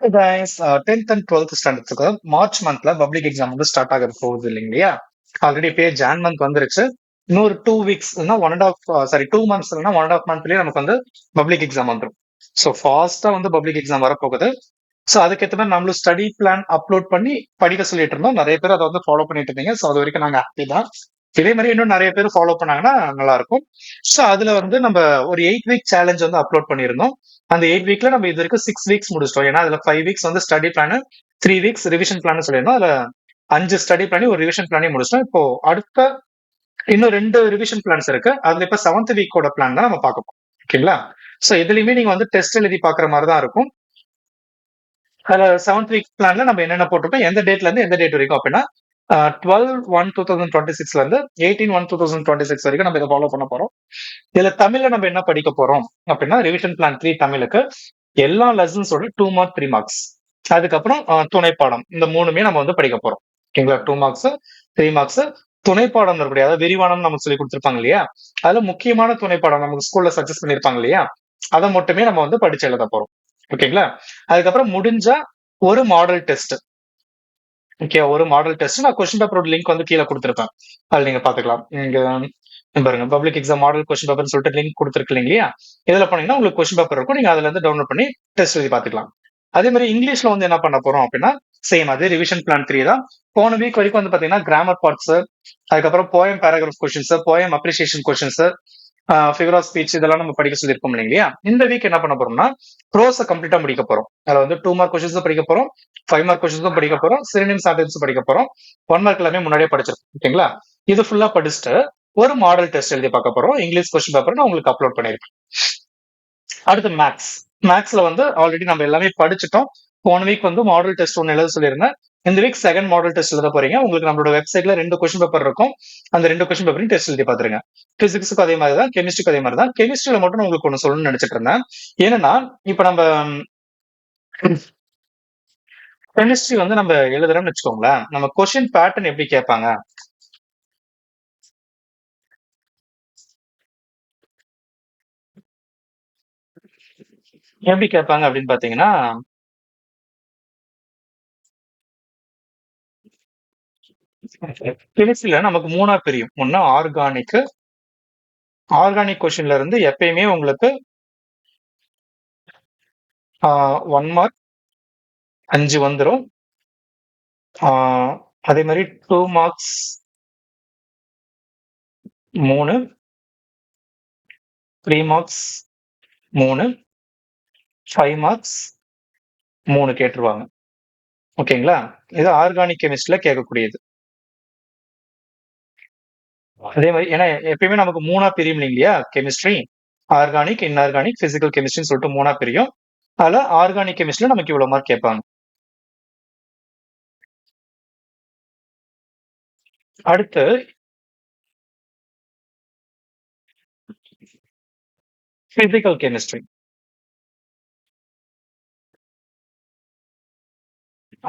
Hey guys, 10th and 12th ஸ்டாண்டர்ட்ஸ்க்கு March மந்த்ல public exam வந்து ஸ்டார்ட் ஆக போகுது இல்லைங்களா? ஆல்ரெடி இப்பயே ஜான் மந்த் வந்துருச்சு. இன்னொரு 2 வீக்ஸ் இல்லைன்னா 2 மந்த்ஸ் இல்லைன்னா 1 1/2 மந்த்லயே நமக்கு வந்து பப்ளிக் எக்ஸாம் வந்துரும். ஸோ ஃபாஸ்டா வந்து பப்ளிக் எக்ஸாம் வரப்போகுது. ஸோ அதுக்கேற்ற மாதிரி நம்மளும் ஸ்டடி பிளான் அப்லோட் பண்ணி படிக்க சொல்லிட்டு இருந்தோம். நிறைய பேர் அதை வந்து ஃபாலோ பண்ணிட்டு இருந்தீங்க. ஸோ அது வரைக்கும் நாங்க ஹாப்பி தான். இதே மாதிரி இன்னும் நிறைய பேர் ஃபாலோ பண்ணாங்கன்னா நல்லா இருக்கும். ஸோ அதுல வந்து நம்ம ஒரு 8 வீக் சேலஞ்ச் வந்து அப்லோட் பண்ணியிருந்தோம். அந்த 8 வீக்ல நம்ம இது வரைக்கும் 6 வீக்ஸ் முடிச்சிட்டோம். ஏன்னா அதுல 5 வீக்ஸ் வந்து study plan, 3 weeks revision plan சொல்லியிருந்தோம். அதுல 5 ஸ்டடி பிளானி ஒரு ரிவிஷன் பிளானே முடிச்சிட்டோம். இப்போ அடுத்த இன்னும் 2 ரிவிஷன் பிளான்ஸ் இருக்கு. அதுல இப்ப 7th வீக்கோட பிளான் தான் நம்ம பார்க்க போறோம். ஓகேங்களா? சோ இதுலயுமே நீங்க வந்து டெஸ்ட் எழுதி பாக்குற மாதிரி தான் இருக்கும். அதுல 7th வீக் பிளான்ல நம்ம என்னென்ன போட்டிருக்கோம், எந்த டேட்ல இருந்து எந்த டேட் வரைக்கும் அப்படின்னா 12/1/2026ல இருந்து 18/1/2026 வரைக்கும் நம்ம இதை ஃபாலோ பண்ண போறோம். இதுல தமிழ்ல நம்ம என்ன படிக்க போறோம் அப்படின்னா ரிவிஷன் பிளான் 3 தமிழுக்கு எல்லா லெசன்ஸோட 2 மார்க் 3 மார்க்ஸ். அதுக்கப்புறம் துணைப்பாடம் இந்த மூணுமே நம்ம வந்து படிக்க போறோம். ஓகேங்களா? 2 மார்க்ஸ் 3 மார்க்ஸ். துணைப்பாடம் இருக்கக்கூடிய அதாவது விரிவானம் நமக்கு சொல்லி கொடுத்துருப்பாங்க இல்லையா? அதுல முக்கியமான துணைப்பாடம் நமக்கு ஸ்கூல்ல சஜஸ்ட் பண்ணிருப்பாங்க இல்லையா? அதை மட்டுமே நம்ம வந்து படிச்சு எழுத போறோம். ஓகேங்களா? அதுக்கப்புறம் முடிஞ்சா ஒரு மாடல் டெஸ்ட். ஓகே, ஒரு மாடல் டெஸ்ட் நான் கொஸ்டின் பேப்பரோட லிங்க் வந்து கீழே கொடுத்துருப்பேன். அதுல நீங்க பாத்துக்கலாம். இங்க பாருங்க, பப்ளிக் எக்ஸாம் மாடல் கொஸ்டின் பேப்பர்னு சொல்லிட்டு லிங்க் கொடுத்துருக்கு இல்லையா? இதுல போனீங்கன்னா உங்களுக்கு கொஸ்டின் பேப்பர் இருக்கும். நீங்க அதுல இருந்து டவுன்லோட் பண்ணி டெஸ்ட் எழுதி பாத்துக்கலாம். அதே மாதிரி இங்கிலீஷ்ல வந்து என்ன பண்ண போறோம் அப்படின்னா சேம் அதே ரிவிஷன் பிளான் 3 தான். போன வீக் வரைக்கும் வந்து பாத்தீங்கன்னா கிராமர் பார்ட்ஸ், அதுக்கப்புறம் poem paragraph questions, poem appreciation questions, figure of speech இதெல்லாம் நம்ம படிக்க சொல்லியிருக்கோம் இல்லையா? இந்த வீக் என்ன பண்ண போறோம்னா ப்ரோஸை கம்ப்ளீட்டா முடிக்க போறோம். அதுல வந்து 2 மார்க் கொஸ்டின்ஸும் படிக்க போறோம், 5 மார்க் கொஸ்டின்ஸும் படிக்க போறோம், சினிம் சான்டென்ஸும் படிக்க போறோம். 1 மார்க் எல்லாமே முன்னாடியே படிச்சிருக்கோம். ஓகேங்களா? இது ஃபுல்லா படிச்சுட்டு ஒரு மாடல் டெஸ்ட் எழுதி பார்க்க போறோம். இங்கிலீஷ் கொஸ்டின் பேப்பர் நான் உங்களுக்கு அப்லோட் பண்ணிருக்கேன். அடுத்து மேக்ஸ். மேக்ஸ்ல வந்து ஆல்ரெடி நம்ம எல்லாமே படிச்சுட்டோம். போன வீக் வந்து மாடல் டெஸ்ட் ஒன்னு எழுத சொல்லியிருந்தேன். இந்த வீக் செகண்ட் மாடல் டெஸ்ட் எழுத போறீங்க. உங்களுக்கு நம்மளோட வெப்சைட்ல 2 கொஸ்டின் பேப்பர் இருக்கும். அந்த 2 கொஸ்டின் பேப்பரையும் டெஸ்ட் எழுதி பாத்துருங்க. பிசிக்ஸுக்கு அதே மாதிரி தான், கெமிஸ்ட்ரிக்கு அதே மாதிரி தான். கெமிஸ்ட்ரியில மட்டும் நான் உங்களுக்கு ஒண்ணு சொல்லணும்னு நினைச்சிட்டு இருந்தேன். ஏன்னா இப்ப நம்ம கெமிஸ்ட்ரி வந்து நம்ம எழுதுறோம்னு வச்சுக்கோங்களேன், நம்ம கொஸ்டின் பேட்டர்ன் எப்படி கேட்பாங்க? எப்படி கேட்பாங்க அப்படின்னு பாத்தீங்கன்னா, கெமிஸ்ட்ரியில நமக்கு 3ஆ பிரியும். ஒண்ணு ஆர்கானிக். ஆர்கானிக் கொஸ்டின்ல இருந்து எப்பயுமே உங்களுக்கு 1 மார்க் 5 வந்துரும். அதே மாதிரி 2 மார்க்ஸ் 3, 3 மார்க்ஸ் 3, 5 மார்க்ஸ் 3 கேட்டுருவாங்க. ஓகேங்களா? இது ஆர்கானிக் கெமிஸ்ட்ரியில கேட்கக்கூடியது. அதே மாதிரி ஏன்னா எப்பயுமே நமக்கு 3ஆ பிரியும் இல்லையா கெமிஸ்ட்ரி? ஆர்கானிக், இன்ஆர்கானிக், பிசிக்கல் கெமிஸ்ட்ரின்னு சொல்லிட்டு 3ஆ பிரியும். அதுல ஆர்கானிக் கெமிஸ்ட்ரியில நமக்கு இவ்வளவு மார்க் கேட்பாங்க. அடுத்து பிசிக்கல் கெமிஸ்ட்ரி.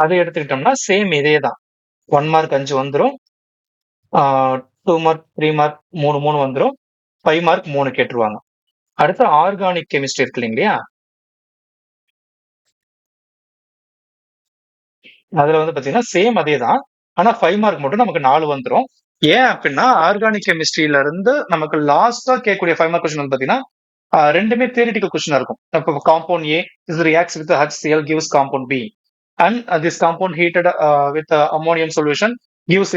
அதை எடுத்துக்கிட்டோம்னா சேம் இதே தான். 1 மார்க் 5 வந்துரும். 2 மார்க் 3 மார்க் 3 3 வந்துரும். 5 மார்க் 3 கேட்டுருவாங்க. அடுத்து ஆர்கானிக் கெமிஸ்ட்ரி இருக்கு இல்லைங்களா? அதுல வந்து பாத்தீங்கன்னா சேம் அதே தான். ஆனா 5 மார்க் மட்டும் நமக்கு 4 வந்துரும். ஏன் அப்படின்னா ஆர்கானிக் கெமிஸ்ட்ரியில இருந்து நமக்கு லாஸ்டா கேட்கக்கூடிய 5 மார்க் கொஸ்டின் வந்து பாத்தீங்கன்னா ரெண்டுமே தியரிட்டிக்கல் கொஸ்டினா இருக்கும். இப்போ compound A is reacts with HCl gives compound B and this compound heated with ammonium solution gives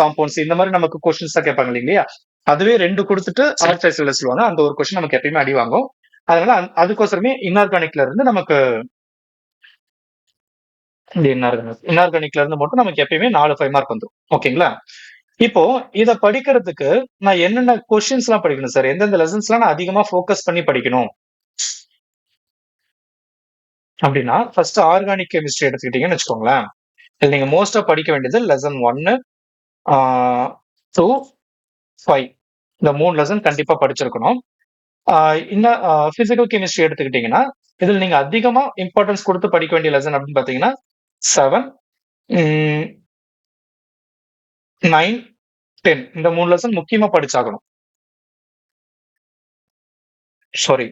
compound C. இந்த மாதிரி நமக்கு கொஸ்டின்ஸ் தான் கேட்பாங்க இல்லையா? அதுவே 2 கொடுத்துட்டு ஆர்டிஃபிஷியல் சொல்லுவாங்க. அந்த ஒரு கொஸ்டின் நமக்கு எப்பயுமே அடி வாங்கும். அதனால அதுக்கோசரமே இன்ஆர்கானிக்ல இருந்து நமக்கு இந்த இன்ஆர்கானிக்ல இருந்து மட்டும் நமக்கு எப்பயுமே 4 5 மார்க் வந்துரும். ஓகேங்களா? இப்போ இத படிக்கிறதுக்கு நான் என்னென்ன கொஸ்டின்ஸ் எல்லாம் படிக்கணும் சார்? எந்தெந்த லெசன்ஸ் எல்லாம் நான் அதிகமா ஃபோக்கஸ் பண்ணி படிக்கணும் அப்படின்னா, ஃபர்ஸ்ட் ஆர்கானிக் கெமிஸ்ட்ரி எடுத்துக்கிட்டீங்கன்னு வச்சுக்கோங்களேன். இதுல நீங்க மோஸ்டா படிக்க வேண்டியது லெசன் 1, 2, 5 இந்த 3 லெசன் கண்டிப்பா படிச்சிருக்கணும். இன்னும் பிசிக்கல் கெமிஸ்ட்ரி எடுத்துக்கிட்டீங்கன்னா, இதுல நீங்க அதிகமா இம்பார்ட்டன்ஸ் கொடுத்து படிக்க வேண்டிய லெசன் அப்படின்னு பாத்தீங்கன்னா 7, 9, 10 இந்த 3 லெசன் முக்கியமா படிச்சாகணும். சாரி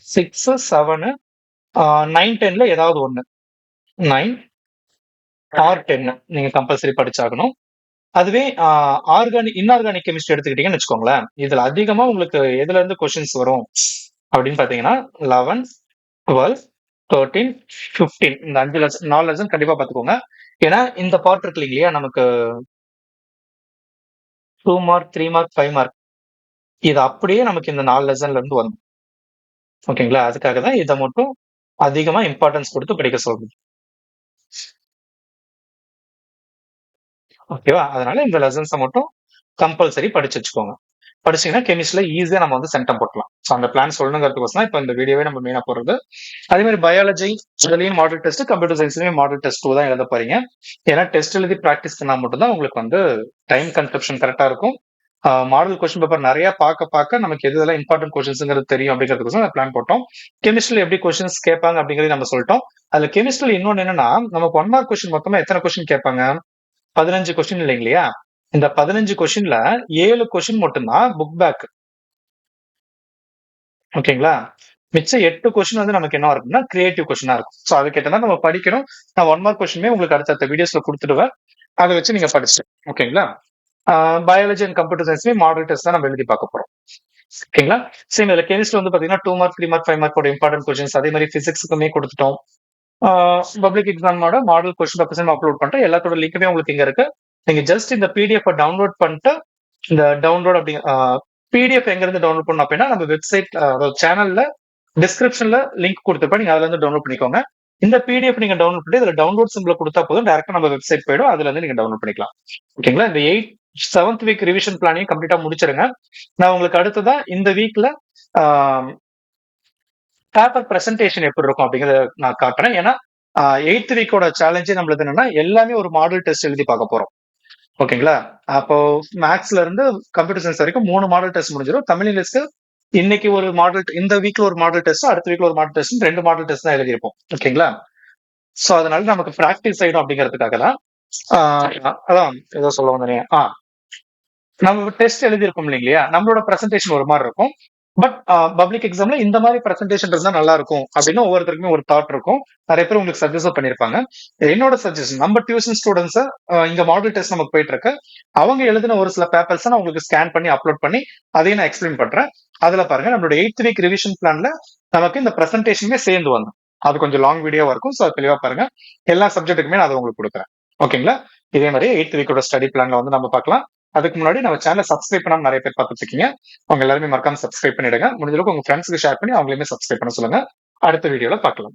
6, 7, 9, 10ல ஏதாவது ஒண்ணு. 9 ஆர் 10 நீங்க கம்பல்சரி படிச்சாகணும். அதுவே இன்ஆர்கானிக் கெமிஸ்ட்ரி எடுத்துக்கிட்டீங்கன்னு வச்சுக்கோங்களேன். இதுல அதிகமா உங்களுக்கு எதுல இருந்து கொஸ்டின்ஸ் வரும் அப்படின்னு பாத்தீங்கன்னா 11, 12, 13, 15 இந்த 5 லெசன் 4 லெசன் கண்டிப்பா பாத்துக்கோங்க. ஏன்னா இந்த பார்ட் இருக்கு இல்லையா நமக்கு 2 மார்க், 3 மார்க், 5 மார்க் இது அப்படியே நமக்கு இந்த 4 லெசன்ல இருந்து வரும். ஓகேங்களா? அதுக்காக தான் இதை மட்டும் அதிகமா இம்பார்ட்டன்ஸ் கொடுத்து படிக்க சொல்றது. ஓகேவா? அதனால இந்த லெசன்ஸை மட்டும் கம்பல்சரி படிச்சு வச்சுக்கோங்க. படிச்சீங்கன்னா கெமிஸ்ட்ரியில ஈஸியா நம்ம வந்து சென்டம் போட்டலாம். ஸோ அந்த பிளான் சொல்லணுங்கிறதுக்கோசம் தான் இப்போ இந்த வீடியோவே நம்ம மெயினா போடுறது. அதே மாதிரி பயாலஜி இதுலயும் மாடல் டெஸ்ட், கம்ப்யூட்டர் சயின்ஸ்லயும் மாடல் டெஸ்ட் 2 தான் எழுத போறீங்க. ஏன்னா டெஸ்ட் எழுதி ப்ராக்டிஸ் பண்ணா மட்டும்தான் உங்களுக்கு வந்து டைம் கன்சப்ஷன் கரெக்டா இருக்கும். மாடல் கொஸ்டின் பேப்பர் நிறைய பார்க்க நமக்கு எதுலாம் இம்பார்ட்டன்ட் கொஸ்டின்ஸ்ங்கிறது தெரியும் அப்படிங்கிறதுக்கோசம் அந்த பிளான் போட்டோம். கெமிஸ்ட்ரியில் எப்படி கொஸ்டின்ஸ் கேட்பாங்க அப்படிங்கிறது நம்ம சொல்லிட்டோம். அதுல கெமிஸ்ட்ரியில் இன்னொன்னு என்னன்னா நமக்கு 1 மார்க் கொஸ்டின் மொத்தமா எத்தனை கொஸ்டின் கேட்பாங்க? 15 கொஸ்டின் இல்லைங்களா? இந்த 15 கொஸ்டின்ல 7 கொஸ்டின் மட்டும்தான் புக் பேக். ஓகேங்களா? மிச்சம் 8 கொஸ்டின் வந்து நமக்கு என்ன இருக்கும்னா கிரியேட்டிவ் கொஸ்டினா இருக்கும். ஸோ அதுக்கேற்ற மாதிரி நம்ம படிக்கணும். நான் 1 மார்க் கொஸ்டினுமே உங்களுக்கு அடுத்தடுத்த வீடியோஸ்ல கொடுத்துடுவேன். அதை வச்சு நீங்க படிச்சு ஓகேங்களா? பயாலஜி அண்ட் கம்ப்யூட்டர் சயின்ஸ்லயும் மாடல் டெஸ்ட் தான் நம்ம எழுதி பார்க்க போறோம். ஓகேங்களா? சேம் இதுல கெமிஸ்ட்ரி வந்து பாத்தீங்கன்னா 2 மார்க், 3 மார்க், 5 மார்க்கோட இம்பார்ட்டன்ட் கொஸ்டின்ஸ் அதே மாதிரி பிசிக்ஸுக்குமே கொடுத்துட்டோம். பப்ளிக் எக்ஸாமோட மாடல் கொஸ்டின் பேப்பர்ஸ் அப்லோட் பண்ணிட்டு எல்லாத்தோட லிங்க்குமே உங்களுக்கு இங்க இருக்கு. நீங்க ஜஸ்ட் இந்த பிடிஎஃப் டவுன்லோட் பண்ணிட்டு இந்த டவுன்லோட் அப்படி பிடிஎஃப் எங்க இருந்து டவுன்லோட் பண்ணணும் அப்படின்னா நம்ம வெப்சைட் சேனல்ல டிஸ்கிரிப்ஷன்ல லிங்க் கொடுத்துருப்பேன். நீங்க அதுல இருந்து டவுன்லோட் பண்ணிக்கோங்க. இந்த பிடிஎஃப் நீங்க டவுன்லோட் பண்ணி இதுல டவுன்லோட் சிம்பிள் கொடுத்தா போதும் டேரக்டா நம்ம வெப்சைட் போயிடும். அதுல இருந்து நீங்க டவுன்லோட் பண்ணிக்கலாம். ஓகேங்களா? இந்த 7th வீக் ரிவிஷன் பிளானையும் கம்ப்ளீட்டா முடிச்சிருங்க. நான் உங்களுக்கு அடுத்ததா இந்த வீக்ல பேப்பர் பிரசன்டேஷன் எப்படி இருக்கும் அப்படிங்கறத நான் காட்டுறேன். ஏன்னா 8th வீக்கோட சேலஞ்சே நம்மளுக்கு என்னன்னா எல்லாமே ஒரு மாடல் டெஸ்ட் எழுதி பார்க்க போறோம். ஓகேங்களா? அப்போ மேத்ஸ்ல இருந்து கம்ப்யூட்டர் சயின்ஸ் வரைக்கும் 3 மாடல் டெஸ்ட் முடிஞ்சிடும். தமிழ் இங்கிலீஷ்க்கு இன்னைக்கு ஒரு மாடல், இந்த வீக்ல ஒரு மாடல் டெஸ்ட், அடுத்த வீக்ல ஒரு மாடல் டெஸ்ட், 2 மாடல் டெஸ்ட் தான் எழுதியிருப்போம். ஓகேங்களா? சோ அதனால நமக்கு பிராக்டிஸ் ஆயிடும் அப்படிங்கிறதுக்காக தான் அதான் ஏதோ சொல்ல வந்தேன். நம்ம டெஸ்ட் எழுதியிருக்கோம் இல்லைங்களா? நம்மளோட பிரசன்டேஷன் ஒரு மாதிரி இருக்கும். பட் பப்ளிக் எக்ஸாம்ல இந்த மாதிரி பிரசன்டேஷன் இருந்தா நல்லா இருக்கும் அப்படின்னு ஒவ்வொருத்தருக்குமே ஒரு தாட் இருக்கும். நிறைய பேர் உங்களுக்கு சஜஸ்ட் பண்ணிருப்பாங்க. என்னோட சஜஷன் நம்ம டியூஷன் ஸ்டூடெண்ட்ஸ் இங்க மாடல் டெஸ்ட் நமக்கு போயிட்டு இருக்கு. அவங்க எழுதின ஒரு சில பேப்பர்ஸ் நான் உங்களுக்கு ஸ்கேன் பண்ணி அப்லோட் பண்ணி அதையும் நான் எக்ஸ்பிளைன் பண்றேன். அதுல பாருங்க நம்மளோட 8th வீக் ரிவிஷன் பிளான்ல நமக்கு இந்த பிரசன்டேஷனுமே சேர்ந்து வந்து அது கொஞ்சம் லாங் வீடியோவா இருக்கும். ஸோ தெளிவா பாருங்க. எல்லா சப்ஜெக்ட்டுக்குமே நான் அதை உங்களுக்கு கொடுக்குறேன். ஓகேங்களா? இதே மாதிரி 8th வீக்கோட ஸ்டடி பிளான்ல வந்து நம்ம பார்க்கலாம். அதுக்கு முன்னாடி நம்ம சேனலை சப்ஸ்கிரைப் பண்ணாம நிறைய பேர் பார்த்துட்டு இருக்கீங்க. அவங்க எல்லாருமே மறக்காம சப்ஸ்கிரைப் பண்ணிடுங்க. முடிஞ்ச அளவுக்கு உங்க ஃப்ரெண்ட்ஸ்க்கு ஷேர் பண்ணி அவங்களையுமே சப்ஸ்கிரைப் பண்ண சொல்லுங்க. அடுத்த வீடியோல பார்க்கலாம்.